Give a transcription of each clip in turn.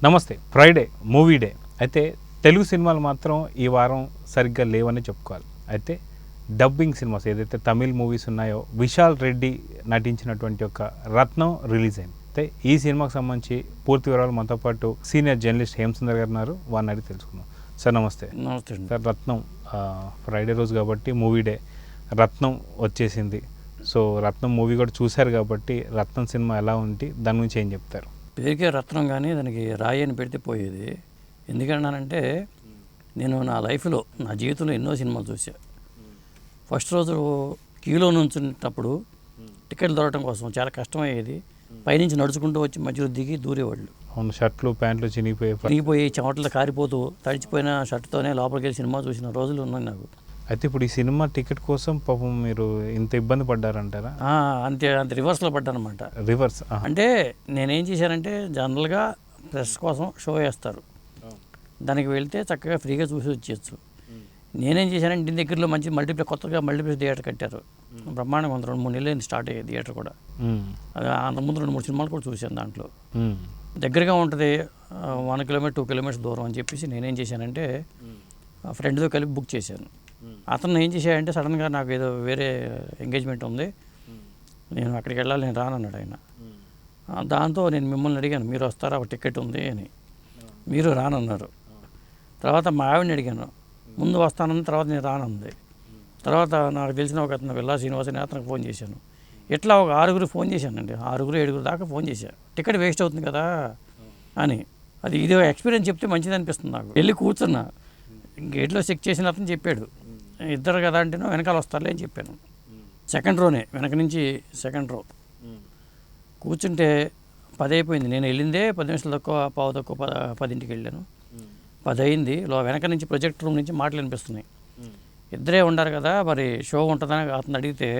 నమస్తే. Friday movie day. అయితే తెలుగు సినిమాలు మాత్రం ఈ వారం సరిగ్గా లేవని చెప్పుకోవాలి. అయితే డబ్బింగ్ సినిమాస్ ఏదైతే తమిళ్ మూవీస్ ఉన్నాయో విశాల్ రెడ్డి నటించినటువంటి ఒక రత్నం రిలీజ్ అయింది. అయితే ఈ సినిమాకి సంబంధించి పూర్తి వివరాలు మనతో పాటు సీనియర్ జర్నలిస్ట్ హేమసుందర్ గారు ఉన్నారు. వారిని అడిగి తెలుసుకుందాం. సార్ నమస్తే. నమస్తే సార్, రత్నం ఫ్రైడే రోజు కాబట్టి మూవీ డే, రత్నం వచ్చేసింది. సో రత్నం మూవీ కూడా చూశారు కాబట్టి రత్నం సినిమా ఎలా ఉంది, దాని గురించి ఏం చెప్తారు? పేరుకే రత్నం కానీ దానికి రాయి అని పెడితే పోయేది. ఎందుకన్నానంటే నేను నా లైఫ్లో నా జీవితంలో ఎన్నో సినిమాలు చూసా. ఫస్ట్ రోజు క్యూలో నుంచున్నప్పుడు టికెట్లు దొరకడం కోసం చాలా కష్టమయ్యేది. పైనుంచి నడుచుకుంటూ వచ్చి మధ్యలో దిగి దూరేవాళ్ళు. అవును, షర్ట్లు ప్యాంట్లు చినిగిపోయి చెమటలు కారిపోతూ తడిచిపోయిన షర్ట్తోనే లోపలికి వెళ్ళి సినిమా చూసిన రోజులు ఉన్నాయి నాకు. అయితే ఇప్పుడు ఈ సినిమా టికెట్ కోసం పాపం మీరు ఇంత ఇబ్బంది పడ్డారంటారా? అంతే రివర్స్లో పడ్డానమాట. రివర్స్ అంటే నేనేం చేశానంటే జనరల్గా ప్రెస్ కోసం షో వేస్తారు, దానికి వెళ్తే చక్కగా ఫ్రీగా చూసి వచ్చేయచ్చు. నేనేం చేశానంటే ఇంటి దగ్గరలో మంచి కొత్తగా మల్టీప్లెక్స్ థియేటర్ కట్టారు. బ్రహ్మాండంగా 2-3 నెలలు స్టార్ట్ అయ్యేది థియేటర్ కూడా. అది అంతకుముందు 2-3 సినిమాలు కూడా చూశాను. దాంట్లో దగ్గరగా ఉంటుంది, 1 కిలోమీటర్ 2 కిలోమీటర్స్ దూరం అని చెప్పేసి నేనేం చేశానంటే ఫ్రెండ్తో కలిపి బుక్ చేశాను. అతను ఏం చేశాడంటే సడన్గా నాకు ఏదో వేరే ఎంగేజ్మెంట్ ఉంది, నేను అక్కడికి వెళ్ళాలి, నేను రానన్నాడు ఆయన. దాంతో నేను మిమ్మల్ని అడిగాను, మీరు వస్తారా, ఒక టికెట్ ఉంది అని. మీరు రానన్నారు. తర్వాత మా ఆవిడని అడిగాను, ముందు వస్తానని, తర్వాత నేను రానుంది. తర్వాత నాకు తెలిసిన ఒక అతను విల్లా శ్రీనివాస్ అని అతనికి ఫోన్ చేశాను. ఇట్లా ఒక 6 ఫోన్ చేశానండి, 6-7 దాకా ఫోన్ చేశాను. టికెట్ వేస్ట్ అవుతుంది కదా అని. ఇది ఎక్స్పీరియన్స్ చెప్తే మంచిది అనిపిస్తుంది నాకు. వెళ్ళి కూర్చున్నా, గేట్లో చెక్ చేసిన అతను చెప్పాడు, ఇద్దరు కదా అంటే వెనకాల వస్తారులే అని చెప్పాను. సెకండ్ రోనే, వెనక నుంచి సెకండ్ రో కూర్చుంటే 10 అయిపోయింది. నేను వెళ్ళిందే 10 నిమిషాలు తక్కువ, పావు తక్కువ 10ంటికి వెళ్ళాను. 10 అయింది. వెనక నుంచి ప్రొజెక్ట్ రూమ్ నుంచి మాటలు వినిపిస్తున్నాయి. ఇద్దరే ఉండారు కదా, మరి షో ఉంటుందని అతను అడిగితే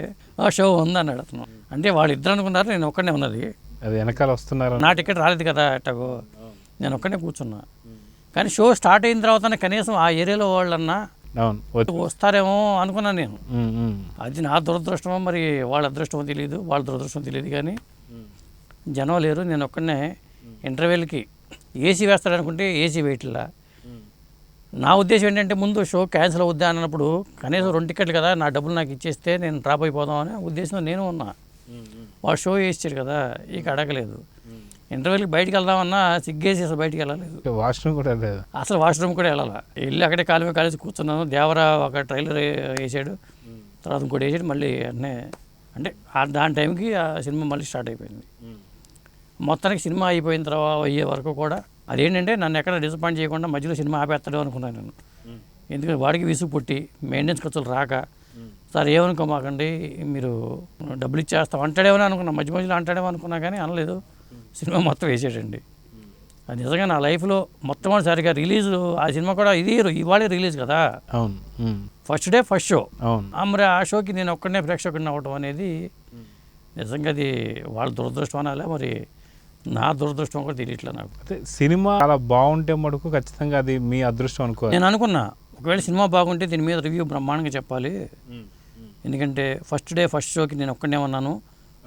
షో ఉందన్నాడు అతను. అంటే వాళ్ళు ఇద్దరు అనుకున్నారు, నేను ఒక్కడనే ఉన్నది. అది వెనకాల వస్తున్నారు, నా టికెట్ రాలేదు కదా అట్టగో, నేను ఒక్కడనే కూర్చున్నా. కానీ షో స్టార్ట్ అయిన తర్వాత కనీసం ఆ ఏరియాలో వాళ్ళన్నా వస్తారేమో అనుకున్నాను నేను. అది నా దురదృష్టమో మరి వాళ్ళ అదృష్టమో తెలియదు, వాళ్ళ దురదృష్టమో తెలియదు. కానీ జనం లేరు, నేను ఒక్కడనే. ఇంటర్వెల్కి ఏసీ వేస్తాడనుకుంటే ఏసీ వేయట్లా. నా ఉద్దేశం ఏంటంటే ముందు షో క్యాన్సిల్ అవుద్దా అన్నప్పుడు కనీసం 2 టికెట్లు కదా, నా డబ్బులు నాకు ఇచ్చేస్తే నేను డ్రాప్ అయిపోదామని ఉద్దేశంలో నేను ఉన్నా. వాళ్ళు షో వేసారు కదా, ఇక అడగలేదు. ఇంటర్వెల్కి బయటికి వెళ్దామన్నా సిగ్గేసి అసలు బయటికి వెళ్ళలేదు. వాష్రూమ్ కూడా వెళ్ళలేదు, అసలు వాష్రూమ్ కూడా వెళ్ళాలి. వెళ్ళి అక్కడే కాలు మీద కాలేసి కూర్చున్నాను. దేవరా ఒక ట్రైలర్ వేసాడు, తర్వాత ఇంకోటి వేసాడు. మళ్ళీ అన్నీ అంటే దాని టైంకి ఆ సినిమా మళ్ళీ స్టార్ట్ అయిపోయింది. మొత్తానికి సినిమా అయిపోయిన తర్వాత అయ్యే వరకు కూడా అదేంటంటే నన్ను ఎక్కడ డిసప్పాయింట్ చేయకుండా మధ్యలో సినిమా ఆపేస్తాడు అనుకున్నాను నేను. ఎందుకంటే వాడికి విసుగు పుట్టి మెయింటెనెన్స్ ఖర్చులు రాక, సార్ ఏమనుకోమాకండి, మీరు డబ్బులు ఇచ్చేస్తాం అంటాడేమని అనుకున్నా, మధ్యలో అంటాడేమో అనుకున్నా, కానీ అనలేదు. సినిమా మొత్తం వేసేటండి. అది నిజంగా నా లైఫ్లో మొట్టమొదటిసారిగా రిలీజ్ ఆ సినిమా కూడా ఇవాళే రిలీజ్ కదా. అవును, ఫస్ట్ డే ఫస్ట్ షో. అవును. మరి ఆ షోకి నేను ఒక్కడనే ప్రేక్షకుడిని అవ్వడం అనేది నిజంగా అది వాళ్ళ దురదృష్టం అనాలే, మరి నా దురదృష్టం కూడా తెలియట్లే నాకు. అయితే సినిమా చాలా బాగుంటే మటుకు ఖచ్చితంగా అది మీ అదృష్టం అనుకో. నేను అనుకున్నా, ఒకవేళ సినిమా బాగుంటే దీని మీద రివ్యూ బ్రహ్మాండంగా చెప్పాలి. ఎందుకంటే ఫస్ట్ డే ఫస్ట్ షోకి నేను ఒక్కడనే ఉన్నాను,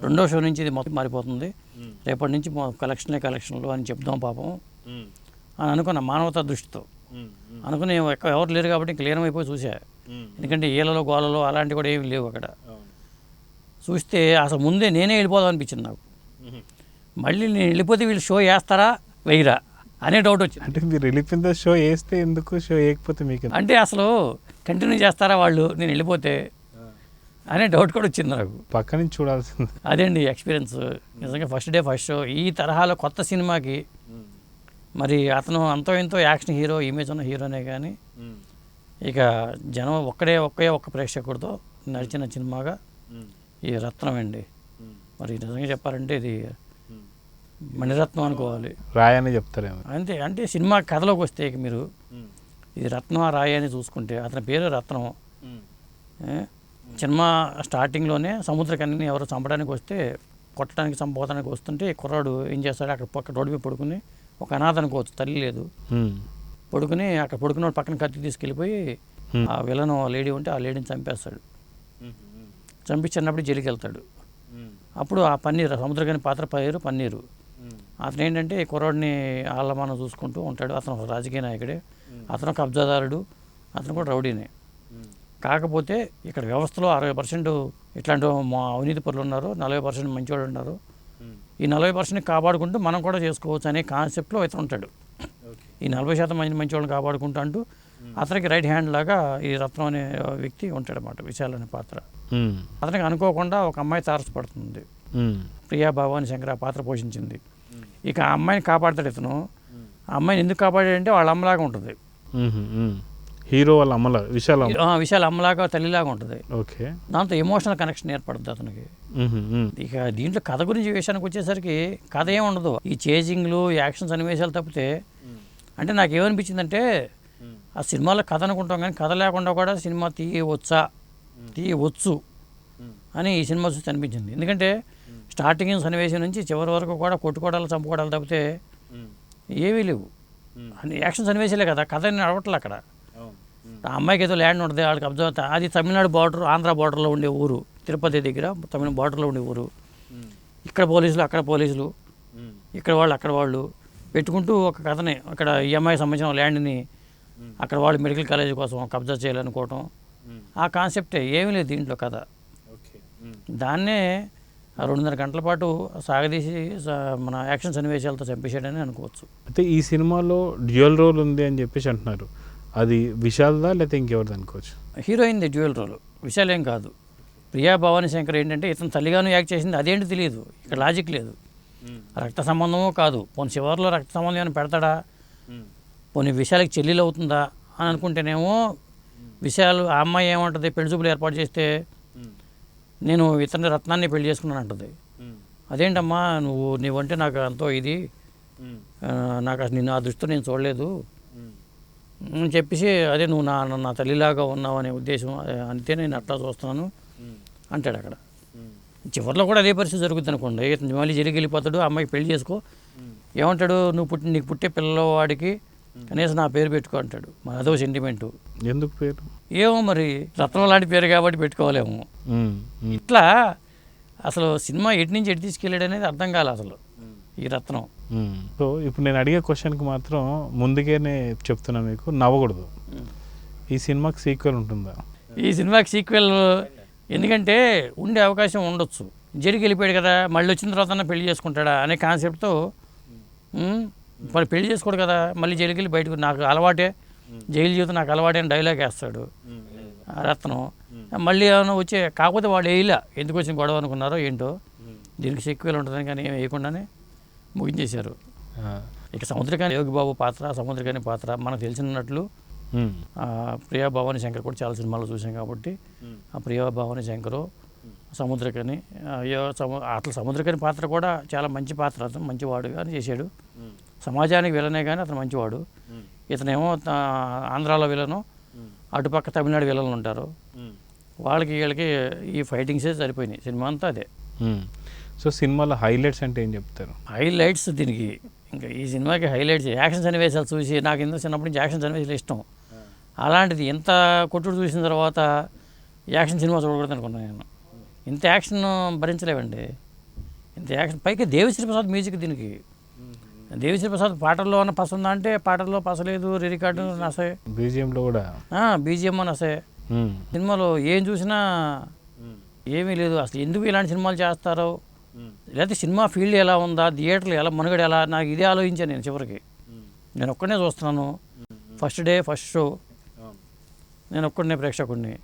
రెండో షో నుంచి ఇది మొత్తం మారిపోతుంది, రేపటి నుంచి కలెక్షన్లు అని చెప్దాం పాపం అని అనుకున్నా. మానవతా దృష్టితో అనుకుని ఎవరు లేరు కాబట్టి ఇంక లీనమైపోయి చూసా. ఎందుకంటే ఈలలో గోలలో అలాంటివి కూడా ఏమి లేవు అక్కడ. చూస్తే అసలు ముందే నేనే వెళ్ళిపోదాం అనిపించింది నాకు. మళ్ళీ నేను వెళ్ళిపోతే వీళ్ళు షో వేస్తారా వేయరా అనే డౌట్ వచ్చింది. అంటే మీరు వెళ్ళిపోయిన షో వేస్తే ఎందుకు, షో వేయకపోతే మీకు అంటే అసలు కంటిన్యూ చేస్తారా వాళ్ళు నేను వెళ్ళిపోతే అనే డౌట్ కూడా వచ్చింది నాకు. పక్క నుంచి చూడాల్సింది. అదేండి ఎక్స్పీరియన్స్ నిజంగా. ఫస్ట్ డే ఫస్ట్ షో ఈ తరహాలో కొత్త సినిమాకి, మరి అతను అంతో ఎంతో యాక్షన్ హీరో, ఇమేజ్ ఉన్న హీరోనే, కానీ ఇక జనం ఒక్క ప్రేక్షకుడితో నడిచిన సినిమాగా ఈ రత్నం అండి. మరి నిజంగా చెప్పాలంటే ఇది మణిరత్నం అనుకోవాలి, రాయని చెప్తారేమో అంతే. అంటే సినిమా కథలోకి వస్తే ఇక మీరు ఇది రత్నమా రాయ అని చూసుకుంటే అతని పేరు రత్నం. సినిమా స్టార్టింగ్లోనే సముద్రకన్యని ఎవరు చంపడానికి వస్తే, కొట్టడానికి చంపడానికి వస్తుంటే కుర్రాడు ఏం చేస్తాడు, అక్కడ పక్క రోడ్డు మీద పడుకుని, ఒక అనాథ అనుకోవచ్చు, తల్లి లేదు, పడుకుని అక్కడ పడుకున్న పక్కన కత్తి తీసుకెళ్ళిపోయి ఆ విలను లేడీ ఉంటే ఆ లేడీని చంపేస్తాడు. చంపించినప్పుడు జైలుకి వెళ్తాడు. అప్పుడు ఆ పన్నీరు, సముద్రకన్య పాత్ర పేరు పన్నీరు. అతను ఏంటంటే ఈ కుర్రాడిని ఆళ్ళమానం చూసుకుంటూ ఉంటాడు. అతను ఒక రాజకీయ నాయకుడే, అతను కబ్జాదారుడు, అతను కూడా రౌడీనే. కాకపోతే ఇక్కడ వ్యవస్థలో 60% ఇట్లాంటి మా అవినీతి పరులు ఉన్నారు, 40% మంచివాళ్ళు ఉన్నారు. ఈ 40% కాపాడుకుంటూ మనం కూడా చేసుకోవచ్చు అనే కాన్సెప్ట్లో ఇతను ఉంటాడు. ఈ 40% మంచివాళ్ళని కాపాడుకుంటూ అంటూ అతనికి రైట్ హ్యాండ్ లాగా ఈ రత్నం అనే వ్యక్తి ఉంటాడు అన్నమాట, విశాల్ అనే పాత్ర. అతనికి అనుకోకుండా ఒక అమ్మాయి తారసపడుతుంది, ప్రియా భవాని శంకర్ ఆ పాత్ర పోషించింది. ఇక ఆ అమ్మాయిని కాపాడతాడు ఇతను. ఆ అమ్మాయిని ఎందుకు కాపాడాడంటే వాళ్ళ అమ్మలాగా ఉంటుంది, హీరో వాళ్ళ అమ్మలా, విశాల్ అమ్మలాగా తల్లిలాగా ఉంటుంది. ఓకే, దాంతో ఎమోషనల్ కనెక్షన్ ఏర్పడుతుంది అతనికి. ఇక దీంట్లో కథ గురించి విషయానికి వచ్చేసరికి కథ ఏమి ఉండదు, ఈ చేజింగ్లు యాక్షన్ సన్నివేశాలు తప్పితే. అంటే నాకు ఏమనిపించిందంటే ఆ సినిమాలో కథ అనుకుంటాం కానీ కథ లేకుండా కూడా సినిమా తీయవచ్చు అని ఈ సినిమా చూసి అనిపించింది. ఎందుకంటే స్టార్టింగ్ సన్నివేశం నుంచి చివరి వరకు కూడా కొట్టుకోవడాలు చంపుకోవడాలు తప్పితే ఏమీ లేవు. అన్ని యాక్షన్ సన్నివేశాలే కదా, కథ నడవట్లే అక్కడ. ఆ అమ్మాయికి ఏదో ల్యాండ్ ఉంటుంది, వాళ్ళకి అబ్జర్వ్, అది తమిళనాడు బార్డర్, ఆంధ్ర బార్డర్లో ఉండే ఊరు, తిరుపతి దగ్గర తమిళ బార్డర్లో ఉండే ఊరు. ఇక్కడ పోలీసులు, అక్కడ పోలీసులు, ఇక్కడ వాళ్ళు, అక్కడ వాళ్ళు పెట్టుకుంటూ ఒక కథని, అక్కడ ఈ అమ్మాయికి సంబంధించిన ల్యాండ్ని అక్కడ వాళ్ళు మెడికల్ కాలేజీ కోసం కబ్జా చేయాలనుకోవటం, ఆ కాన్సెప్టే, ఏమీ లేదు దీంట్లో కథ. దాన్నే 2.5 గంటల పాటు సాగదీసి మన యాక్షన్ సన్నివేశాలతో చంపేసాడని అనుకోవచ్చు. అయితే ఈ సినిమాలో డ్యూయల్ రోల్ ఉంది అని చెప్పేసి అంటున్నారు, అది విశాల్దా లేకపోతే ఇంకెవరిది అనుకోవచ్చు? హీరోయిన్ది డ్యూయల్ రోల్, విశాల్ ఏం కాదు. ప్రియా భవాని శంకర్ ఏంటంటే ఇతను తల్లిగాను యాక్ట్ చేసింది, అదేంటి తెలియదు, ఇక్కడ లాజిక్ లేదు. రక్త సంబంధమో కాదు, పోనీ చివరిలో రక్త సంబంధం ఏమైనా పెడతాడా, పోనీ విశాల్కి చెల్లెలు అవుతుందా అని అనుకుంటేనేమో విశాల్, ఆ అమ్మాయి ఏమంటుంది, పెళ్లి చూపులు ఏర్పాటు చేస్తే నేను ఇతని రత్నాన్ని పెళ్లి చేసుకున్నాను అంటుంది. అదేంటమ్మా నువ్వంటే నాకు ఎంతో ఇది, నాకు అసలు నిన్ను ఆ దృష్టితో నేను చూడలేదు అని చెప్పేసి, అదే నువ్వు నా తల్లిలాగా ఉన్నావు అనే ఉద్దేశం, అంతే నేను అట్లా చూస్తున్నాను అంటాడు అక్కడ. చివరిలో కూడా అదే పరిస్థితి జరుగుతుంది అనుకోండి, మళ్ళీ జరిగి వెళ్ళిపోతాడు, అమ్మాయికి పెళ్లి చేసుకో, ఏమంటాడు, నీకు పుట్టే పిల్లవాడికి కనీసం నా పేరు పెట్టుకో అంటాడు. మరి అదో సెంటిమెంటు. ఎందుకు పేరు ఏమో మరి, రత్నం లాంటి పేరు కాబట్టి పెట్టుకోవాలేమో. ఇట్లా అసలు సినిమా ఎటు నుంచి ఎటు తీసుకెళ్ళాడు అనేది అర్థం కాలే అసలు ఈ రత్నం. సో ఇప్పుడు నేను అడిగే క్వశ్చన్కి మాత్రం ముందుగానే చెప్తున్నా, మీకు నవ్వకూడదు. ఈ సినిమాకి సీక్వెల్ ఉంటుందా? ఈ సినిమాకి సీక్వెల్ ఎందుకంటే ఉండే అవకాశం ఉండొచ్చు. జరిగి వెళ్ళిపోయాడు కదా, మళ్ళీ వచ్చిన తర్వాత పెళ్లి చేసుకుంటాడా అనే కాన్సెప్ట్తో, మరి పెళ్లి చేసుకోడు కదా, మళ్ళీ జైలుకి వెళ్ళి బయటకు, నాకు అలవాటే జైలు జీవితం, నాకు అలవాటే అని డైలాగ్ వేస్తాడు రత్నం. మళ్ళీ ఏమైనా వచ్చే, కాకపోతే వాడు వేయలే, ఎందుకు వచ్చిన గొడవ అనుకున్నారో ఏంటో, దీనికి సీక్వెల్ ఉంటుందని కానీ ఏమి వేయకుండానే ముగించేశారు. ఇక సముద్రకాని యోగిబాబు పాత్ర, సముద్రకాని పాత్ర మనకు తెలిసినట్లు ప్రియా భవాని శంకర్ కూడా చాలా సినిమాలు చూసాం కాబట్టి, ఆ ప్రియా భవాని శంకరు, సముద్రకాని, అట్లా సముద్రకాని పాత్ర కూడా చాలా మంచి పాత్ర, అతను మంచివాడు కానీ చేశాడు. సమాజానికి విలనే కానీ అతను మంచివాడు. ఇతనేమో ఆంధ్రాలో విలను, అటుపక్క తమిళనాడు విలన్లు ఉంటారు, వీళ్ళకి ఈ ఫైటింగ్సే సరిపోయినాయి, సినిమా అంతా అదే. సో సినిమాలో హైలైట్స్ అంటే ఏం చెప్తారు? హైలైట్స్ దీనికి, ఇంకా ఈ సినిమాకి హైలైట్స్ యాక్షన్ సన్నివేశాలు చూసి, నాకు ఎందుకు చిన్నప్పటి నుంచి యాక్షన్ సన్నివేశాలు ఇష్టం. అలాంటిది ఎంత కొట్టుడు చూసిన తర్వాత యాక్షన్ సినిమా చూడకూడదు అనుకున్నాను నేను. ఇంత యాక్షన్ భరించలేవండి, ఇంత యాక్షన్. పైకి దేవిశ్రీ ప్రసాద్ మ్యూజిక్ దీనికి. దేవిశ్రీ ప్రసాద్ పాటల్లో ఉన్న పస ఉందా అంటే పాటల్లో పసలేదు, రికార్డు నసే, బీజిఎంలో కూడా బీజిఎం నసే. సినిమాలో ఏం చూసినా ఏమీ లేదు. అసలు ఎందుకు ఇలాంటి సినిమాలు చేస్తారో, లేకపోతే సినిమా ఫీల్డ్ ఎలా ఉందా, థియేటర్లు ఎలా, మనుగడ ఎలా, నాకు ఇదే ఆలోచించాను నేను చివరికి. నేను ఒక్కడనే చూస్తున్నాను, ఫస్ట్ డే ఫస్ట్ షో, నేను ఒక్కడనే ప్రేక్షకుడిని,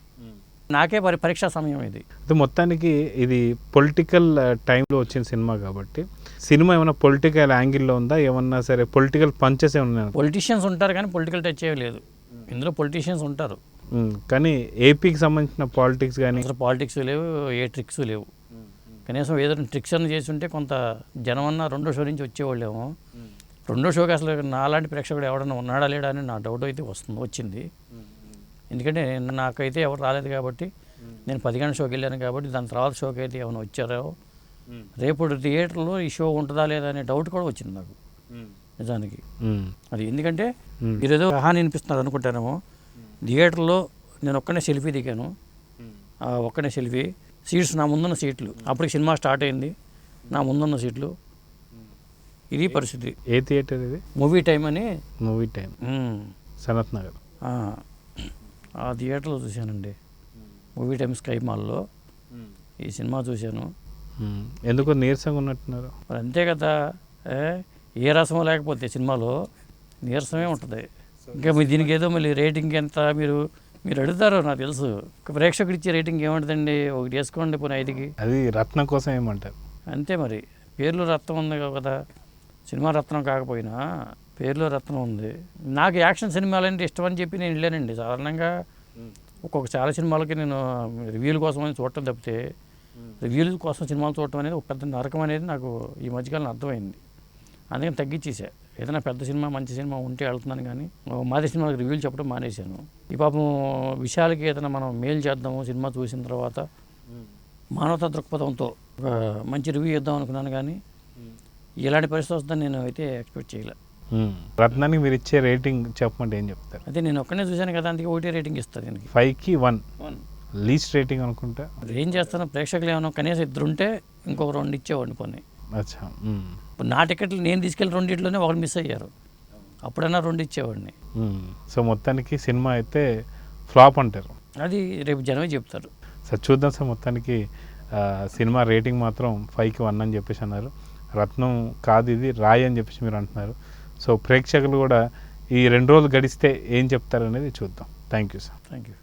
నాకే పరీక్షా సమయం ఇది. మొత్తానికి ఇది పొలిటికల్ టైంలో వచ్చిన సినిమా కాబట్టి, సినిమా ఏమైనా పొలిటికల్ యాంగిల్లో ఉందా, ఏమన్నా సరే పొలిటికల్ పంచెస్ ఏమన్నా? పొలిటీషియన్స్ ఉంటారు కానీ పొలిటికల్ టచ్ చేయలేదు ఇందులో. పొలిటీషియన్స్ ఉంటారు కానీ ఏపీకి సంబంధించిన పాలిటిక్స్ కానీ, అసలు పాలిటిక్స్ లేవు, ఏ ట్రిక్స్ లేవు. కనీసం ఏదైనా ట్రిక్స్ అన్న చేసి ఉంటే కొంత జనం అన్న రెండో షో నుంచి వచ్చేవాళ్ళేమో. రెండో షోకి అసలు నాలాంటి ప్రేక్షకుడు ఎవడన్నా ఉన్నాడా లేడా అని నా డౌట్ అయితే వచ్చింది. ఎందుకంటే నాకైతే ఎవరు రాలేదు కాబట్టి, నేను 10 గంటల షోకి వెళ్ళాను కాబట్టి, దాని తర్వాత షోకి అయితే ఏమైనా వచ్చారో, రేపు థియేటర్లో ఈ షో ఉంటుందా లేదా అనే డౌట్ కూడా వచ్చింది నాకు నిజానికి. అది ఎందుకంటే మీరేదో కహాని వినిపిస్తున్నారు అనుకుంటానేమో. థియేటర్లో నేను ఒక్కనే సెల్ఫీ దిగాను, ఒక్కనే సెల్ఫీ, సీట్స్ నా ముందున్న సీట్లు, అప్పటికి సినిమా స్టార్ట్ అయింది, నా ముందున్న సీట్లు ఇది పరిస్థితి. ఏ థియేటర్ ఇది? మూవీ టైం అని. Movie time, Sanath Nagar. ఆ థియేటర్లో చూశానండి. మూవీ టైం స్కై మాల్లో ఈ సినిమా చూశాను. ఎందుకో నీరసంగా ఉన్నట్టున్నారు. మరి అంతే కదా, ఏ రసం లేకపోతే సినిమాలో నీరసమే ఉంటుంది. ఇంకా మీ దీనికి ఏదో మళ్ళీ రేటింగ్ ఎంత మీరు అడుగుతారో నాకు తెలుసు. ప్రేక్షకుడు ఇచ్చే రేటింగ్ ఏముంటుందండి, ఒకటి వేసుకోండి పోనీ 5కి. అది రత్నం కోసం ఏమంటారు? అంతే మరి, పేర్లో రత్నం ఉంది కదా, సినిమా రత్నం కాకపోయినా పేర్లో రత్నం ఉంది. నాకు యాక్షన్ సినిమాలంటే ఇష్టం అని చెప్పి నేను వెళ్ళానండి. సాధారణంగా చాలా సినిమాలకి నేను రివ్యూల కోసం అని చూడటం తప్పితే రివ్యూల కోసం సినిమాలు చూడటం అనేది ఒక పెద్ద నరకం అనేది నాకు ఈ మధ్యకాలం అర్థమైంది. అందుకని తగ్గించేసా. ఏదైనా పెద్ద సినిమా మంచి సినిమా ఉంటే వెళ్తున్నాను, కానీ మాది సినిమాలకు రివ్యూలు చెప్పడం మానేశాను. ఈ పాపం విషయాలకి ఏదైనా మనం మేలు చేద్దాము సినిమా చూసిన తర్వాత మానవతా దృక్పథంతో ఒక మంచి రివ్యూ ఇద్దాం అనుకున్నాను, కానీ ఇలాంటి పరిస్థితి వస్తుందని నేను అయితే ఎక్స్పెక్ట్ చేయలే. రత్నానికి మీరు ఇచ్చే రేటింగ్ చెప్పమంటే ఏం చెప్తారు? అయితే నేను ఒక్కనే చూశాను కదా, అందుకే 1 రేటింగ్ ఇస్తాను దీనికి. 5కి 1 లీస్ట్ రేటింగ్ అనుకుంటా. ఏం చేస్తాను, ప్రేక్షకులు ఏమైనా కనీసం 2 ఉంటే ఇంకొక 2 ఇచ్చేవాడిని కొన్ని. అచ్చా. ఇప్పుడు నా టికెట్లు నేను తీసుకెళ్ళి 2 ఒకటి మిస్ అయ్యారు, అప్పుడైనా 2 ఇచ్చేవాడిని. సో మొత్తానికి సినిమా అయితే ఫ్లాప్ అంటారు. అది రేపు జనమే చెప్తారు. సార్ చూద్దాం సార్. మొత్తానికి సినిమా రేటింగ్ మాత్రం 5కి 1 అని చెప్పేసి అన్నారు. రత్నం కాదు ఇది రాయి అని చెప్పేసి మీరు అంటున్నారు. సో ప్రేక్షకులు కూడా ఈ 2 రోజులు గడిస్తే ఏం చెప్తారనేది చూద్దాం. Thank you sir. Thank you.